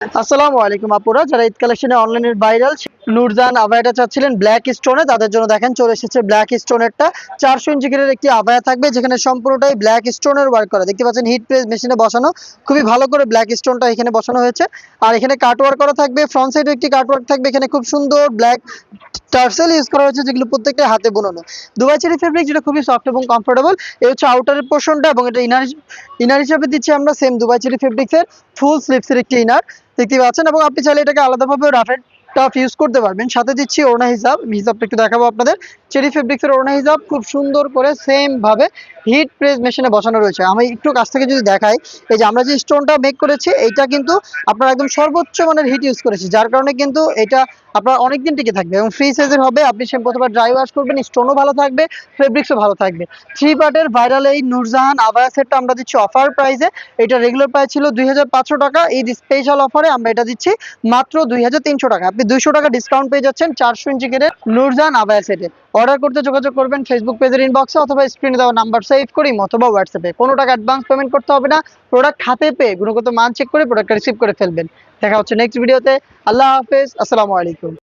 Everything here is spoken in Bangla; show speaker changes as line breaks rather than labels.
আসসালামু আলাইকুম আপুরা, যারা ঈদ কালেকশনে অনলাইনের ভাইরাল নূরজাহান আবায়াটা চাচ্ছিলেন ব্ল্যাক স্টোনে, তাদের জন্য দেখেন চলে এসেছে ব্ল্যাক স্টোনেরটা 400 ইঞ্চি গ্রেডের একটি আবায়া থাকবে, যেখানে সম্পূর্ণটাই ব্ল্যাক স্টোনের ওয়ার্ক করা। দেখতে পাচ্ছেন হিট প্রেস মেশিনে বসানো, খুবই ভালো করে ব্ল্যাক স্টোনটা এখানে বসানো হয়েছে। আর এখানে কাটওয়ার্ক করা থাকবে, ফ্রন্ট সাইডে একটি কাটওয়ার্ক থাকবে। এখানে খুব সুন্দর ব্ল্যাক টার্সেল ইউজ করা হয়েছে, যেগুলো প্রত্যেকটা হাতে বোনানো দুবাই চেরি ফেব্রিক, যেটা খুবই সফট এবং কমফোর্টেবল। এই হচ্ছে আউটারের পোর্শনটা, এবং এটা ইনার ইনার হিসাবে দিচ্ছি আমরা সেম দুবাই চেরি ফেব্রিক্সের ফুল স্লিভসের একটি ইনার দেখতে পাচ্ছেন। এবং আপনি চাইলে এটাকে আলাদাভাবে রাফের টাফ ইউজ করতে পারবেন। সাথে দিচ্ছি ওড়না হিসাব, হিসাবটা একটু দেখাবো আপনাদের। চেরি ফেব্রিক্সের ওড়না হিসাব খুব সুন্দর করে সেম ভাবে হিট প্রেস মেশিনে বসানো রয়েছে। আমি একটু কাছ থেকে যদি দেখাই, এই যে আমরা যে স্টোনটা মেক করেছি, এইটা কিন্তু আপনার একদম সর্বোচ্চ মানের হিট ইউজ করেছি, যার কারণে কিন্তু এটা আপনার অনেকদিন টিকে থাকবে এবং ফ্রি সাইজের হবে। আপনি শ্যাম্পু অথবা ড্রাই ওয়াশ করবেন, স্টোনও ভালো থাকবে, ফেব্রিক্সও ভালো থাকবে। 3 পার্টের ভাইরাল এই নূরজাহান আবায়া সেটটা আমরা দিচ্ছি অফার প্রাইসে। এটা রেগুলার প্রাইস ছিল 2500 টাকা, এই স্পেশাল অফারে আমরা এটা দিচ্ছি মাত্র 2300 টাকা। আপনি 200 টাকা ডিসকাউন্ট পেয়ে যাচ্ছেন 400 ইঞ্চি গ্রেডের নূরজাহান আবায়া সেটে। অর্ডার করতে যোগাযোগ করবেন ফেসবুক পেজের ইনবক্সে অথবা স্ক্রিনে দেওয়া নাম্বার সেভ করি অথবা হোয়াটসঅ্যাপে। কোনো টাকা অ্যাডভান্স পেমেন্ট করতে হবে না, প্রোডাক্ট হাতে পেয়ে গুণগত মান চেক করে প্রোডাক্টটা রিসিভ করে ফেলবেন। দেখা হচ্ছে নেক্সট ভিডিওতে। আল্লাহ হাফেজ, আসসালামু আলাইকুম।